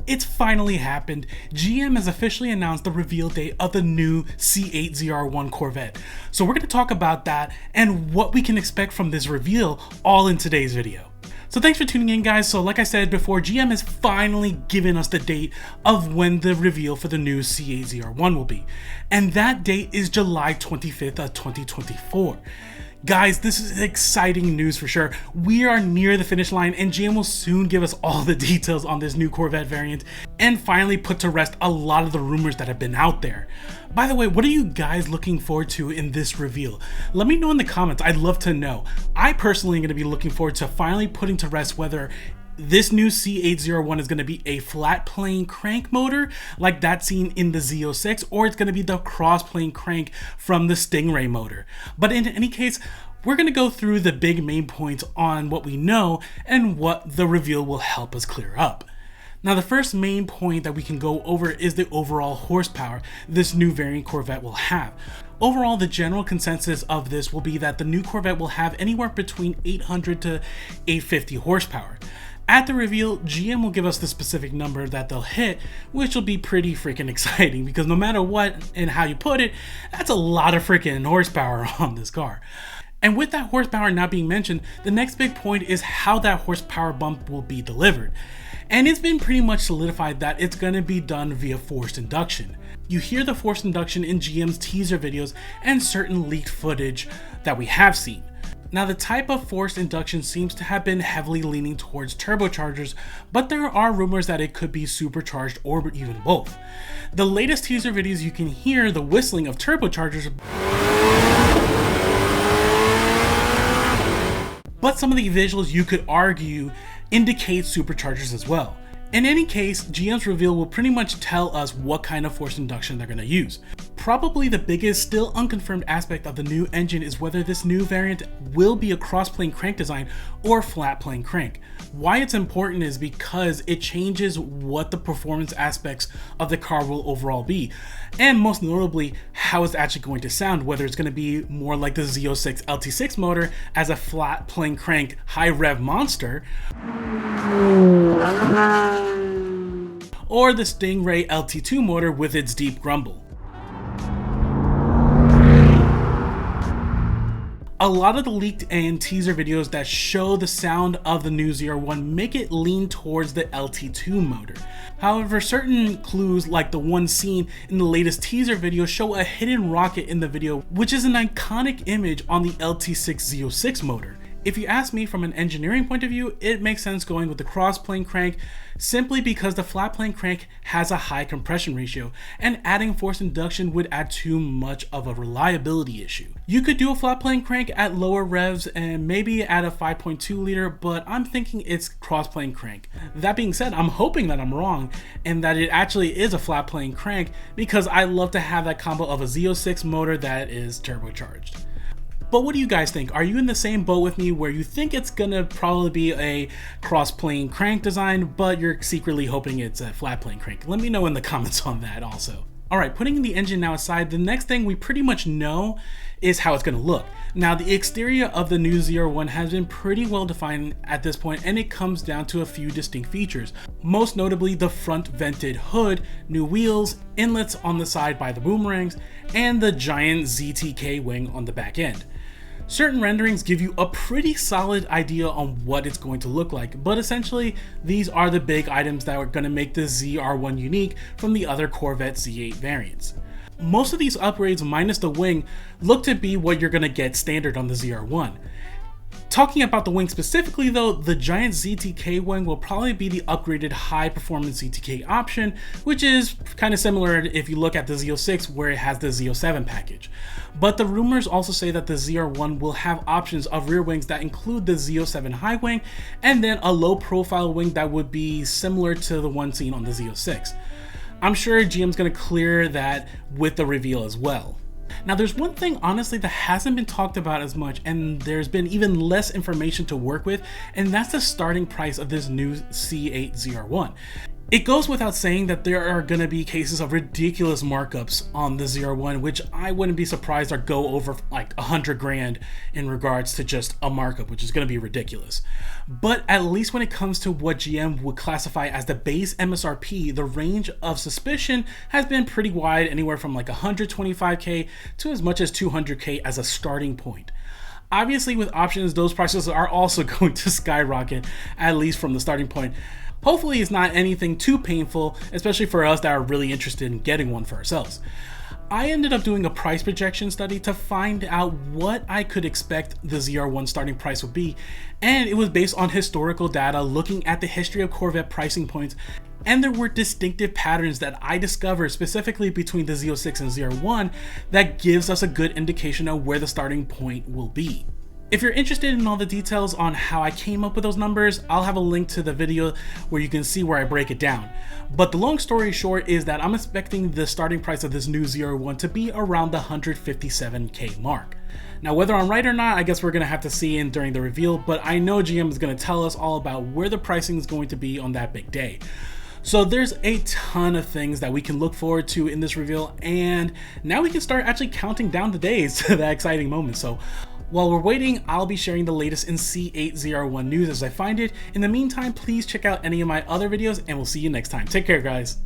It's finally happened. GM has officially announced the reveal date of the new C8 ZR1 Corvette. So we're going to talk about that and what we can expect from this reveal all in today's video. So thanks for tuning in, guys. So like I said before, GM has finally given us the date of when the reveal for the new C8 ZR1 will be. And that date is July 25th of 2024. Guys, this is exciting news for sure. We are near the finish line and GM will soon give us all the details on this new Corvette variant and finally put to rest a lot of the rumors that have been out there. By the way, what are you guys looking forward to in this reveal? Let me know in the comments. I'd love to know. I personally am going to be looking forward to finally putting to rest whether this new C8 ZR1 is going to be a flat plane crank motor like that seen in the Z06, or it's going to be the cross plane crank from the Stingray motor. But in any case, we're going to go through the big main points on what we know and what the reveal will help us clear up. Now, the first main point that we can go over is the overall horsepower this new variant Corvette will have. Overall, the general consensus of this will be that the new Corvette will have anywhere between 800 to 850 horsepower. At the reveal, GM will give us the specific number that they'll hit, which will be pretty freaking exciting because no matter what and how you put it, that's a lot of freaking horsepower on this car. And with that horsepower not being mentioned, the next big point is how that horsepower bump will be delivered. And it's been pretty much solidified that it's going to be done via forced induction. You hear the forced induction in GM's teaser videos and certain leaked footage that we have seen. Now, the type of forced induction seems to have been heavily leaning towards turbochargers, but there are rumors that it could be supercharged or even both. The latest teaser videos, you can hear the whistling of turbochargers, but some of the visuals you could argue indicate superchargers as well. In any case, GM's reveal will pretty much tell us what kind of forced induction they're going to use. Probably the biggest, still unconfirmed aspect of the new engine is whether this new variant will be a cross-plane crank design or flat plane crank. Why it's important is because it changes what the performance aspects of the car will overall be, and most notably, how it's actually going to sound, whether it's going to be more like the Z06 LT6 motor as a flat plane crank high rev monster, or the Stingray LT2 motor with its deep grumble. A lot of the leaked and teaser videos that show the sound of the new ZR1 make it lean towards the LT2 motor. However, certain clues like the one seen in the latest teaser video show a hidden rocket in the video, which is an iconic image on the LT6 Z06 motor. If you ask me from an engineering point of view, it makes sense going with the cross-plane crank simply because the flat plane crank has a high compression ratio and adding forced induction would add too much of a reliability issue. You could do a flat plane crank at lower revs and maybe add a 5.2 liter, but I'm thinking it's cross-plane crank. That being said, I'm hoping that I'm wrong and that it actually is a flat plane crank because I love to have that combo of a Z06 motor that is turbocharged. But what do you guys think? Are you in the same boat with me where you think it's gonna probably be a cross-plane crank design, but you're secretly hoping it's a flat plane crank? Let me know in the comments on that also. Alright, putting the engine now aside, the next thing we pretty much know is how it's gonna look. Now, the exterior of the new ZR1 has been pretty well defined at this point, and it comes down to a few distinct features. Most notably the front vented hood, new wheels, inlets on the side by the boomerangs, and the giant ZTK wing on the back end. Certain renderings give you a pretty solid idea on what it's going to look like, but essentially these are the big items that are going to make the ZR1 unique from the other Corvette Z8 variants. Most of these upgrades minus the wing look to be what you're going to get standard on the ZR1. Talking about the wing specifically though, the giant ZTK wing will probably be the upgraded high performance ZTK option, which is kind of similar if you look at the Z06 where it has the Z07 package. But the rumors also say that the ZR1 will have options of rear wings that include the Z07 high wing and then a low profile wing that would be similar to the one seen on the Z06. I'm sure GM's going to clear that with the reveal as well. Now, there's one thing honestly that hasn't been talked about as much, and there's been even less information to work with, and that's the starting price of this new C8 ZR1. It goes without saying that there are going to be cases of ridiculous markups on the ZR1, which I wouldn't be surprised are go over like 100 grand in regards to just a markup, which is going to be ridiculous. But at least when it comes to what GM would classify as the base MSRP, the range of suspicion has been pretty wide, anywhere from like 125k to as much as 200k as a starting point. Obviously, with options, those prices are also going to skyrocket, at least from the starting point. Hopefully it's not anything too painful, especially for us that are really interested in getting one for ourselves. I ended up doing a price projection study to find out what I could expect the ZR1 starting price would be, and it was based on historical data looking at the history of Corvette pricing points, and there were distinctive patterns that I discovered specifically between the Z06 and ZR1 that gives us a good indication of where the starting point will be. If you're interested in all the details on how I came up with those numbers, I'll have a link to the video where you can see where I break it down. But the long story short is that I'm expecting the starting price of this new ZR1 to be around the 157k mark. Now, whether I'm right or not, I guess we're gonna have to see in during the reveal, but I know GM is gonna tell us all about where the pricing is going to be on that big day. So there's a ton of things that we can look forward to in this reveal, and now we can start actually counting down the days to that exciting moment. So while we're waiting, I'll be sharing the latest in C8 ZR1 news as I find it. In the meantime, please check out any of my other videos, and we'll see you next time. Take care, guys.